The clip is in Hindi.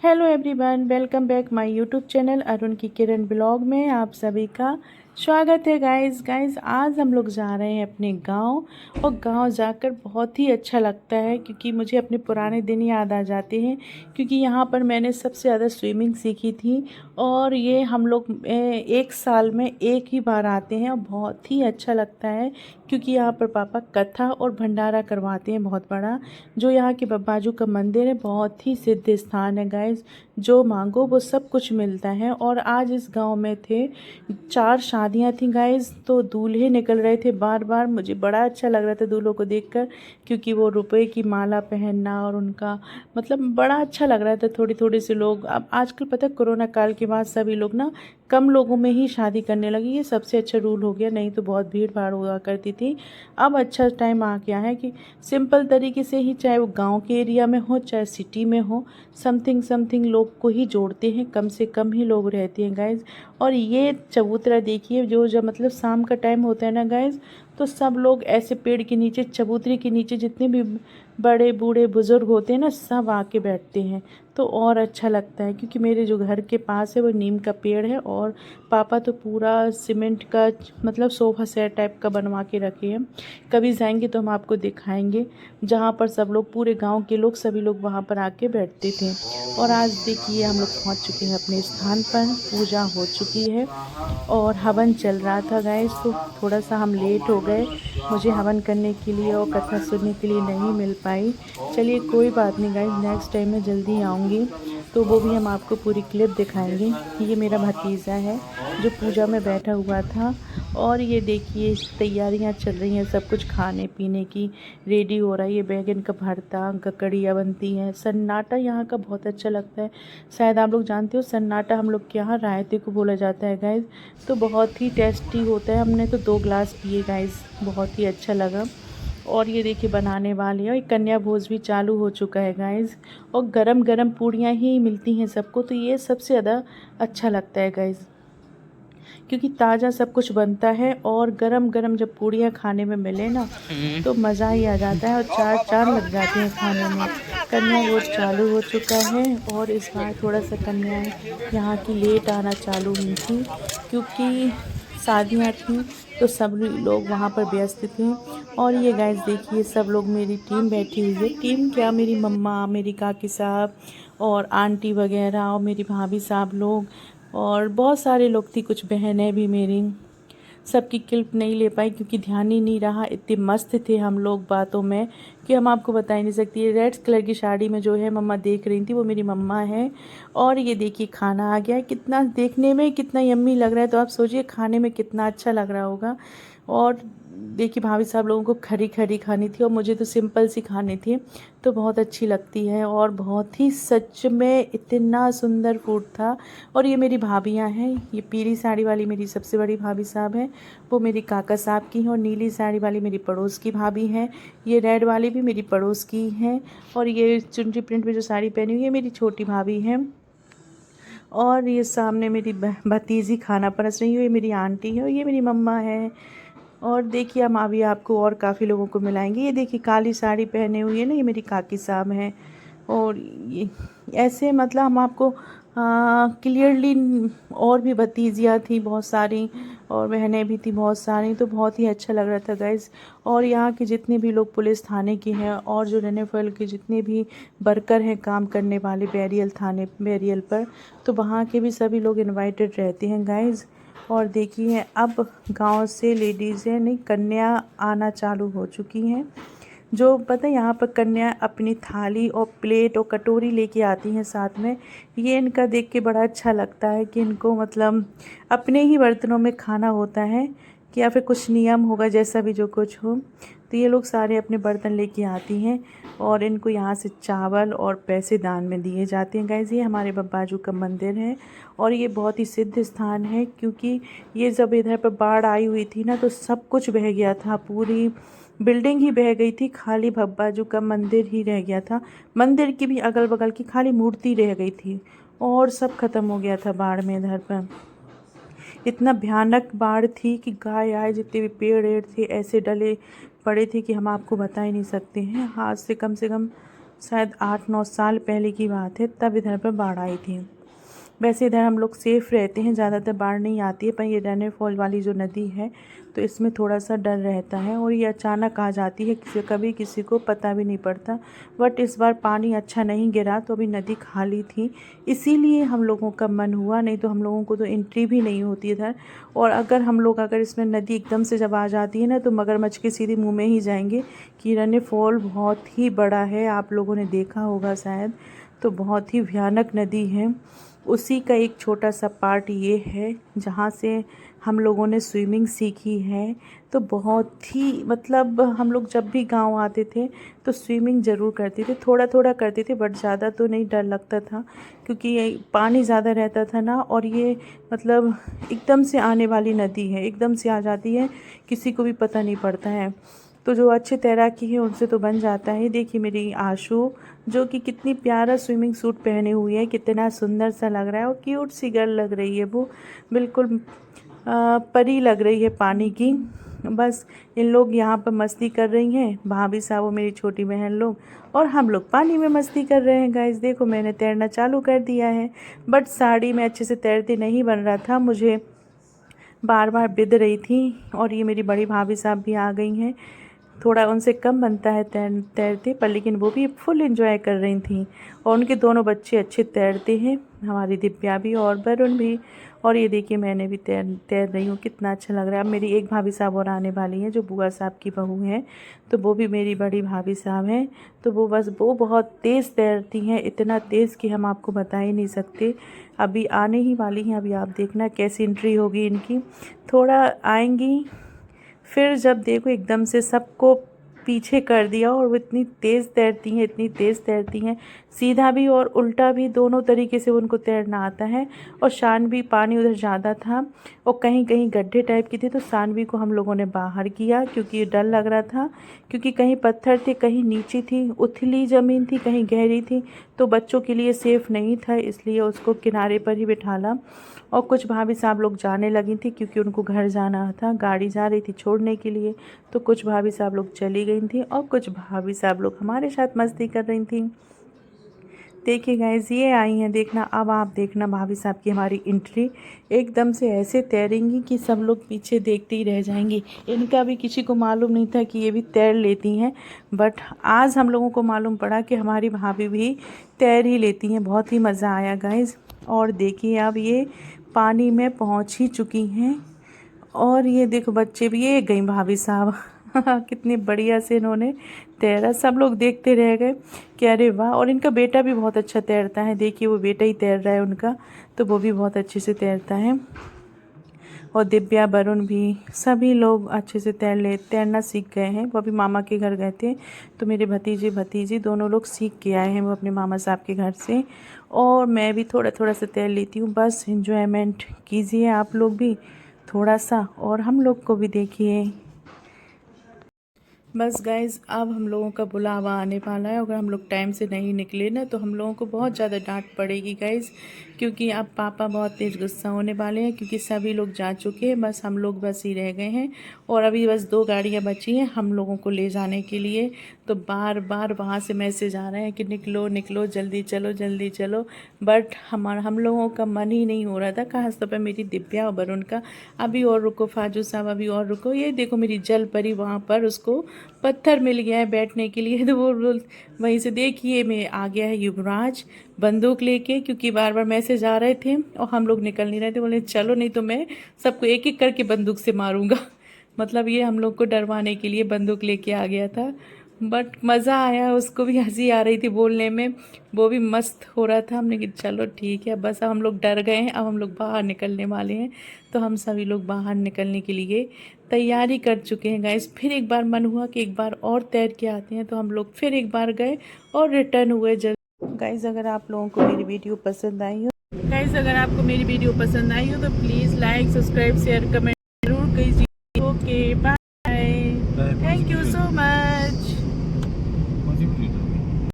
Hello everyone, welcome back my YouTube channel Arun की किरण ब्लॉग में आप सभी का स्वागत है। गाइस आज हम लोग जा रहे हैं अपने गांव। और गांव जाकर बहुत ही अच्छा लगता है क्योंकि मुझे अपने पुराने दिन याद आ जाते हैं। क्योंकि यहाँ पर मैंने सबसे ज़्यादा स्विमिंग सीखी थी। और ये हम लोग एक साल में एक ही बार आते हैं और बहुत ही अच्छा लगता है क्योंकि यहाँ पर पापा कथा और भंडारा करवाते हैं बहुत बड़ा। जो यहाँ के बाजू का मंदिर है बहुत ही सिद्ध स्थान है गाइस। जो मांगो वो सब कुछ मिलता है। और आज इस गांव में थे 4 शादियां थी गाइस, तो दूल्हे निकल रहे थे बार बार। मुझे बड़ा अच्छा लग रहा था दूल्हों को देखकर क्योंकि वो रुपए की माला पहनना और उनका मतलब बड़ा अच्छा लग रहा था। थोड़ी थोड़ी से लोग, अब आजकल पता है कोरोना काल के बाद सभी लोग ना कम लोगों में ही शादी करने लगी। ये सबसे अच्छा रूल हो गया, नहीं तो बहुत भीड़ भाड़ हुआ करती थी। अब अच्छा टाइम आ गया है कि सिंपल तरीके से ही, चाहे वो गांव के एरिया में हो चाहे सिटी में हो, समथिंग समथिंग लोग को ही जोड़ते हैं, कम से कम ही लोग रहते हैं गाइज। और ये चबूतरा देखिए, जो जब मतलब शाम का टाइम होता है ना गाइज, तो सब लोग ऐसे पेड़ के नीचे, चबूतरे के नीचे जितने भी बड़े बूढ़े बुजुर्ग होते हैं ना, सब आके बैठते हैं। तो और अच्छा लगता है क्योंकि मेरे जो घर के पास है वो नीम का पेड़ है। और पापा तो पूरा सीमेंट का मतलब सोफ़ा सेट टाइप का बनवा के रखे हैं। कभी जाएंगे तो हम आपको दिखाएंगे, जहाँ पर सब लोग, पूरे गांव के लोग, सभी लोग वहाँ पर आके बैठते थे। और आज देखिए हम लोग पहुँच चुके हैं अपने स्थान पर, पूजा हो चुकी है और हवन चल रहा था गाइस। तो थोड़ा सा हम लेट हो गए, मुझे हवन करने के लिए और कथा सुनने के लिए नहीं मिल पाई। चलिए कोई बात नहीं गाइस, नेक्स्ट टाइम में जल्दी आऊँगी तो वो भी हम आपको पूरी क्लिप दिखाएंगे। ये मेरा भतीजा है जो पूजा में बैठा हुआ था। और ये देखिए तैयारियां चल रही हैं, सब कुछ खाने पीने की रेडी हो रहा है। ये बैगन का भरता, ककड़ियाँ बनती हैं। सन्नाटा यहाँ का बहुत अच्छा लगता है। शायद आप लोग जानते हो, सन्नाटा हम लोग के यहाँ रायते को बोला जाता है गाइज। तो बहुत ही टेस्टी होता है। हमने तो 2 ग्लास पिए गाइज, बहुत ही अच्छा लगा। और ये देखिए बनाने वाले हैं, कन्या भोज भी चालू हो चुका है गाइज। और गरम गरम पूड़ियाँ ही मिलती हैं सबको, तो ये सबसे ज़्यादा अच्छा लगता है गाइज क्योंकि ताज़ा सब कुछ बनता है। और गरम गरम जब पूड़ियाँ खाने में मिले ना, तो मज़ा ही आ जाता है और चार चार लग जाते हैं खाने में। कन्या भोज चालू हो चुका है और इस बार थोड़ा सा कन्याएं यहाँ की लेट आना चालू हुई थी क्योंकि शादियाँ थीं, तो सब लोग वहाँ पर व्यस्त थे। और ये गाइस देखिए सब लोग, मेरी टीम बैठी हुई है। टीम क्या, मेरी मम्मा, मेरी काकी साहब और आंटी वगैरह और मेरी भाभी साहब लोग, और बहुत सारे लोग थी, कुछ बहनें भी मेरी। सबकी क्लिप नहीं ले पाई क्योंकि ध्यान ही नहीं रहा, इतने मस्त थे हम लोग बातों में कि हम आपको बता ही नहीं सकती। रेड कलर की साड़ी में जो है मम्मा देख रही थी, वो मेरी मम्मा है। और ये देखिए खाना आ गया है, कितना देखने में कितना यम्मी लग रहा है, तो आप सोचिए खाने में कितना अच्छा लग रहा होगा। और देखिए भाभी साहब लोगों को खरी खरी खानी थी और मुझे तो सिंपल सी खानी थी, तो बहुत अच्छी लगती है। और बहुत ही सच में इतना सुंदर फूड था। और ये मेरी भाभियाँ हैं, ये पीली साड़ी वाली मेरी सबसे बड़ी भाभी साहब हैं, वो मेरी काका साहब की हैं। और नीली साड़ी वाली मेरी पड़ोस की भाभी हैं। ये रेड वाली भी मेरी पड़ोस की हैं। और ये चुनरी प्रिंट में जो साड़ी पहनी हुई है मेरी छोटी भाभी हैं। और ये सामने मेरी भतीजी खाना परस रही है, ये मेरी आंटी है और ये मेरी मम्मा है। और देखिए हम अभी आपको और काफ़ी लोगों को मिलाएंगे। ये देखिए काली साड़ी पहने हुई है ना, ये मेरी काकी साहब हैं। और ये ऐसे मतलब हम आपको क्लियरली, और भी भतीजियाँ थी बहुत सारी और बहनें भी थी बहुत सारी, तो बहुत ही अच्छा लग रहा था गाइज़। और यहाँ के जितने भी लोग पुलिस थाने के हैं और जो रेनेफल के जितने भी वर्कर हैं काम करने वाले बैरियल थाने बैरियल पर, तो वहाँ के भी सभी लोग इनवाइटेड रहते हैं गाइज़। और देखिए अब गांव से लेडीज़ हैं, नहीं कन्या आना चालू हो चुकी हैं। जो पता है यहाँ पर कन्या अपनी थाली और प्लेट और कटोरी लेके आती हैं साथ में। ये इनका देख के बड़ा अच्छा लगता है कि इनको मतलब अपने ही बर्तनों में खाना होता है, कि या फिर कुछ नियम होगा, जैसा भी जो कुछ हो। तो ये लोग सारे अपने बर्तन लेके आती हैं और इनको यहाँ से चावल और पैसे दान में दिए जाते हैं गाइज़। ये हमारे बाजू का मंदिर है और ये बहुत ही सिद्ध स्थान है क्योंकि ये जब इधर पर बाढ़ आई हुई थी ना, तो सब कुछ बह गया था, पूरी बिल्डिंग ही बह गई थी, खाली बाजू का मंदिर ही रह गया था। मंदिर की भी अगल बगल की खाली मूर्ति रह गई थी और सब खत्म हो गया था बाढ़ में। इधर पर इतना भयानक बाढ़ थी कि गाय आए, जितने भी पेड़ एड़ थे ऐसे डले पड़े थे कि हम आपको बता ही नहीं सकते हैं। आज से कम शायद 8-9 साल पहले की बात है, तब इधर पर बाढ़ आई थी। वैसे इधर हम लोग सेफ़ रहते हैं, ज़्यादातर बाढ़ नहीं आती है, पर ये रनर फॉल वाली जो नदी है तो इसमें थोड़ा सा डर रहता है और ये अचानक आ जाती है, कभी किसी को पता भी नहीं पड़ता। बट इस बार पानी अच्छा नहीं गिरा, तो अभी नदी खाली थी, इसीलिए हम लोगों का मन हुआ, नहीं तो हम लोगों को तो एंट्री भी नहीं होती इधर। और अगर इसमें नदी एकदम से जब आ जाती है ना, तो मगरमच्छ के सीधे मुँह में ही जाएंगे। कि रनर फॉल बहुत ही बड़ा है, आप लोगों ने देखा होगा शायद, तो बहुत ही भयानक नदी है। उसी का एक छोटा सा पार्ट ये है जहाँ से हम लोगों ने स्विमिंग सीखी है। तो बहुत ही मतलब हम लोग जब भी गांव आते थे तो स्विमिंग ज़रूर करते थे, थोड़ा थोड़ा करते थे, बट ज़्यादा तो नहीं, डर लगता था क्योंकि ये पानी ज़्यादा रहता था ना। और ये मतलब एकदम से आने वाली नदी है, एकदम से आ जाती है, किसी को भी पता नहीं पड़ता है। तो जो अच्छे तैराकी है उनसे तो बन जाता है। देखिए मेरी आशु, जो कि कितनी प्यारा स्विमिंग सूट पहने हुई है, कितना सुंदर सा लग रहा है और क्यूट सी गर्ल लग रही है वो, बिल्कुल परी लग रही है पानी की। बस इन लोग यहाँ पर मस्ती कर रही हैं, भाभी साहब, वो मेरी छोटी बहन लोग, और हम लोग पानी में मस्ती कर रहे हैं। गाइस देखो मैंने तैरना चालू कर दिया है, बट साड़ी में अच्छे से तैरते नहीं बन रहा था, मुझे बार बार बिद रही थी। और ये मेरी बड़ी भाभी साहब भी आ गई हैं, थोड़ा उनसे कम बनता है तैरते पर, लेकिन वो भी फुल एंजॉय कर रही थी। और उनके दोनों बच्चे अच्छे तैरते हैं, हमारी दिव्या भी और वरुण भी। और ये देखिए मैंने भी तैर रही हूँ, कितना अच्छा लग रहा है। अब मेरी एक भाभी साहब और आने वाली हैं, जो बुआ साहब की बहू हैं, तो वो भी मेरी बड़ी भाभी साहब हैं। तो वो बहुत तेज़ तैरती हैं, इतना तेज़ कि हम आपको बता ही नहीं सकते। अभी आने ही वाली हैं, अभी आप देखना कैसी एंट्री होगी इनकी। थोड़ा आएंगी, फिर जब देखो एकदम से सबको पीछे कर दिया। और वो इतनी तेज़ तैरती हैं, इतनी तेज़ तैरती हैं, सीधा भी और उल्टा भी, दोनों तरीके से उनको तैरना आता है। और शानवी, पानी उधर ज़्यादा था और कहीं कहीं गड्ढे टाइप की थी, तो शानवी को हम लोगों ने बाहर किया क्योंकि डर लग रहा था, क्योंकि कहीं पत्थर थे, कहीं नीची थी, उथली ज़मीन थी, कहीं गहरी थी, तो बच्चों के लिए सेफ़ नहीं था, इसलिए उसको किनारे पर ही बिठाला। और कुछ भाभी साहब लोग जाने लगी थी क्योंकि उनको घर जाना था, गाड़ी जा रही थी छोड़ने के लिए। तो कुछ भाभी साहब लोग चली गई थी और कुछ भाभी साहब लोग हमारे साथ मस्ती कर रही थी। देखिए गाइस ये आई हैं, देखना अब आप देखना भाभी साहब की हमारी एंट्री, एकदम से ऐसे तैरेंगी कि सब लोग पीछे देखते ही रह जाएंगी। इनका भी किसी को मालूम नहीं था कि ये भी तैर लेती हैं, बट आज हम लोगों को मालूम पड़ा कि हमारी भाभी भी तैर ही लेती हैं। बहुत ही मज़ा आया गाइस। और देखिए अब ये पानी में पहुंच ही चुकी हैं, और ये देखो बच्चे भी, ये गई भाभी साहब कितनी बढ़िया से इन्होंने तैरा, सब लोग देखते रह गए कि अरे वाह। और इनका बेटा भी बहुत अच्छा तैरता है, देखिए वो बेटा ही तैर रहा है उनका, तो वो भी बहुत अच्छे से तैरता है। और दिव्या, वरुण भी, सभी लोग अच्छे से तैरना सीख गए हैं। वो अभी मामा के घर गए थे, तो मेरे भतीजे भतीजी दोनों लोग सीख के आए हैं वो अपने मामा साहब के घर से। और मैं भी थोड़ा थोड़ा सा तैर लेती हूँ, बस एंजॉयमेंट कीजिए आप लोग भी थोड़ा सा, और हम लोग को भी देखिए। बस गाइज़ अब हम लोगों का बुलावा आने वाला है, अगर हम लोग टाइम से नहीं निकले ना तो हम लोगों को बहुत ज़्यादा डांट पड़ेगी गाइज़, क्योंकि अब पापा बहुत तेज़ गुस्सा होने वाले हैं, क्योंकि सभी लोग जा चुके हैं, बस हम लोग बस ही रह गए हैं। और अभी बस 2 गाड़ियाँ बची हैं हम लोगों को ले जाने के लिए, तो बार बार वहाँ से मैसेज आ रहे हैं कि निकलो निकलो, जल्दी चलो जल्दी चलो। बट हम लोगों का मन ही नहीं हो रहा था, खास तौर पर मेरी दिव्या और वरुण का। अभी और रुको फाजू साहब, अभी और रुको। ये देखो मेरी जल परी वहाँ पर, उसको पत्थर मिल गया है बैठने के लिए, तो वो वहीं से देखिए मैं आ गया है युवराज बंदूक लेके, क्योंकि बार बार मैसेज आ रहे थे और हम लोग निकल नहीं रहे थे। बोले चलो नहीं तो मैं सबको एक एक करके बंदूक से मारूंगा मतलब ये हम लोग को डरवाने के लिए बंदूक लेके आ गया था। बट मज़ा आया, उसको भी हंसी आ रही थी बोलने में, वो भी मस्त हो रहा था। हमने कहा चलो ठीक है, बस अब हम लोग डर गए हैं, अब हम लोग बाहर निकलने वाले हैं। तो हम सभी लोग बाहर निकलने के लिए तैयारी कर चुके हैं गाइस। फिर एक बार मन हुआ कि एक बार और तैर के आते हैं, तो हम लोग फिर एक बार गए और रिटर्न हुए जल्दी। गाइस अगर आप लोगों को मेरी वीडियो पसंद आई हो, तो please like, subscribe, share, comment जरूर कीजिए। Okay bye, thank you so much.